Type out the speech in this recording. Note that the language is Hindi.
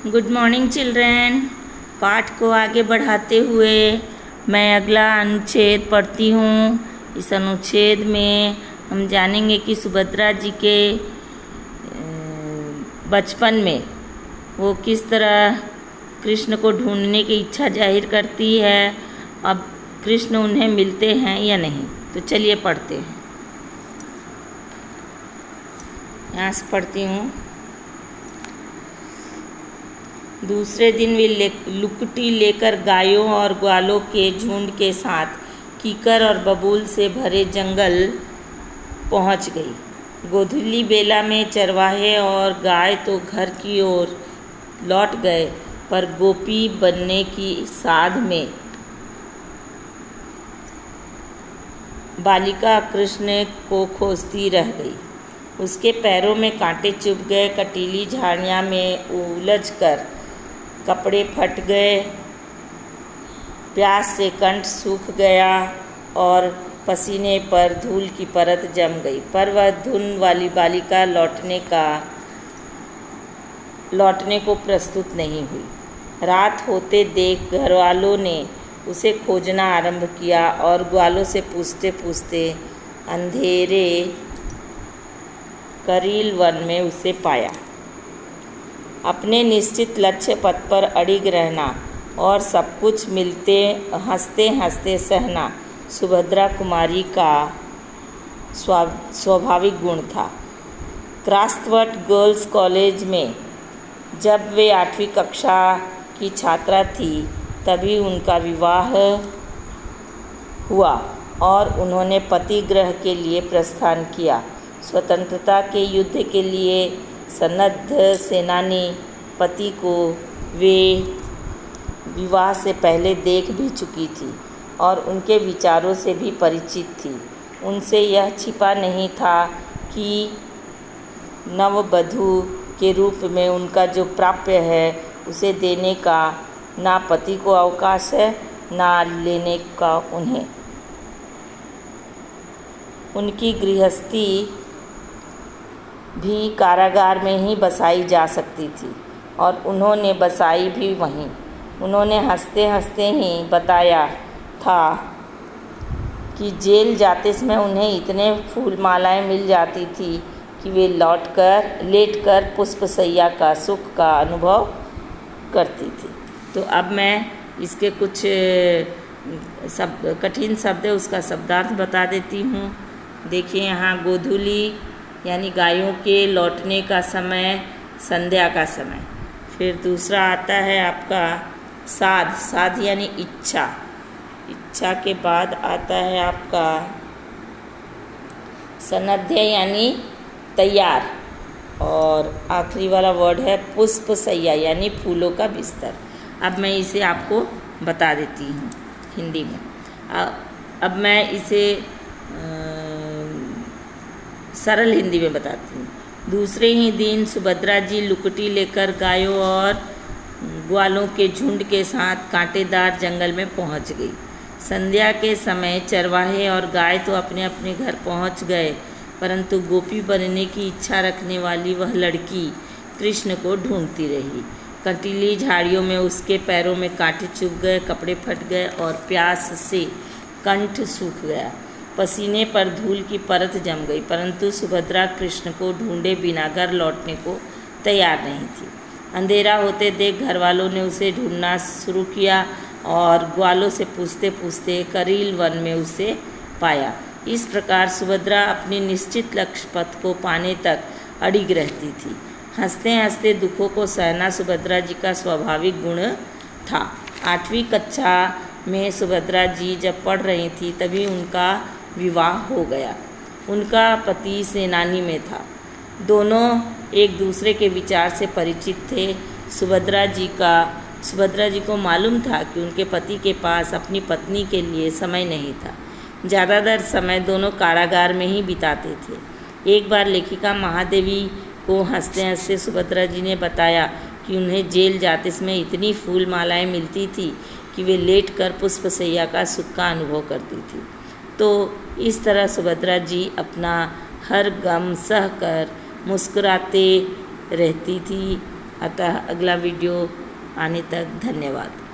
Good morning children. पाठ को आगे बढ़ाते हुए मैं अगला अनुच्छेद पढ़ती हूँ। इस अनुच्छेद में हम जानेंगे कि सुभद्रा जी के बचपन में वो किस तरह कृष्ण को ढूंढने की इच्छा जाहिर करती है। अब कृष्ण उन्हें मिलते हैं या नहीं, तो चलिए पढ़ते हैं। यहाँ से पढ़ती हूँ। दूसरे दिन वे लुकटी लेकर गायों और ग्वालों के झुंड के साथ कीकर और बबूल से भरे जंगल पहुँच गई। गोधूली बेला में चरवाहे और गाय तो घर की ओर लौट गए, पर गोपी बनने की साध में बालिका कृष्ण को खोजती रह गई। उसके पैरों में कांटे चुभ गए, कटीली झाड़ियाँ में उलझकर कपड़े फट गए, प्यास से कंठ सूख गया और पसीने पर धूल की परत जम गई। पर वह धुन वाली बालिका लौटने को प्रस्तुत नहीं हुई। रात होते देख घरवालों ने उसे खोजना आरंभ किया और ग्वालों से पूछते पूछते अंधेरे करील वन में उसे पाया। अपने निश्चित लक्ष्य पथ पर अड़िग रहना और सब कुछ मिलते हंसते हंसते सहना सुभद्रा कुमारी का स्वाभाविक गुण था। क्रास्थवर्थ गर्ल्स कॉलेज में जब वे 8वीं कक्षा की छात्रा थी, तभी उनका विवाह हुआ और उन्होंने पतिगृह के लिए प्रस्थान किया। स्वतंत्रता के युद्ध के लिए सन्नद्ध सेनानी पति को वे विवाह से पहले देख भी चुकी थी और उनके विचारों से भी परिचित थी। उनसे यह छिपा नहीं था कि नववधू के रूप में उनका जो प्राप्य है उसे देने का ना पति को अवकाश है, ना लेने का उन्हें। उनकी गृहस्थी भी कारागार में ही बसाई जा सकती थी और उन्होंने बसाई भी वहीं। उन्होंने हंसते हंसते ही बताया था कि जेल जाते समय उन्हें इतने फूल मालाएँ मिल जाती थी कि वे लेटकर पुष्पशैया का सुख का अनुभव करती थी। तो अब मैं इसके कुछ कठिन शब्द है उसका शब्दार्थ बता देती हूँ। देखिए, यहाँ गोधूली यानी गायों के लौटने का समय, संध्या का समय। फिर दूसरा आता है आपका साध यानी इच्छा के बाद आता है आपका सन्नद्ध यानी तैयार, और आखिरी वाला वर्ड है पुष्पशैया यानी फूलों का बिस्तर। अब मैं इसे आपको बता देती हूँ हिंदी में। अब मैं इसे सरल हिंदी में बताती हूँ। दूसरे ही दिन सुभद्रा जी लुकटी लेकर गायों और ग्वालों के झुंड के साथ कांटेदार जंगल में पहुँच गई। संध्या के समय चरवाहे और गाय तो अपने अपने घर पहुँच गए, परंतु गोपी बनने की इच्छा रखने वाली वह लड़की कृष्ण को ढूंढती रही। कंटीली झाड़ियों में उसके पैरों में कांटे चुभ गए, कपड़े फट गए और प्यास से कंठ सूख गया। पसीने पर धूल की परत जम गई, परंतु सुभद्रा कृष्ण को ढूंढे बिना घर लौटने को तैयार नहीं थी। अंधेरा होते देख घरवालों ने उसे ढूंढना शुरू किया और ग्वालों से पूछते पूछते करील वन में उसे पाया। इस प्रकार सुभद्रा अपने निश्चित लक्ष्य पथ को पाने तक अड़िग रहती थी। हंसते हंसते दुखों को सहना सुभद्रा जी का स्वाभाविक गुण था। 8वीं कक्षा में सुभद्रा जी जब पढ़ रही थी, तभी उनका विवाह हो गया। उनका पति सेनानी में था। दोनों एक दूसरे के विचार से परिचित थे। सुभद्रा जी को मालूम था कि उनके पति के पास अपनी पत्नी के लिए समय नहीं था। ज़्यादातर समय दोनों कारागार में ही बिताते थे। एक बार लेखिका महादेवी को हंसते हंसते सुभद्रा जी ने बताया कि उन्हें जेल जाते समय इतनी फूल मालाएँ मिलती थी कि वे लेटकर पुष्पशैया का सुख का अनुभव करती थी। तो इस तरह सुभद्रा जी अपना हर गम सह कर मुस्कुराते रहती थी अतः अगला वीडियो आने तक धन्यवाद।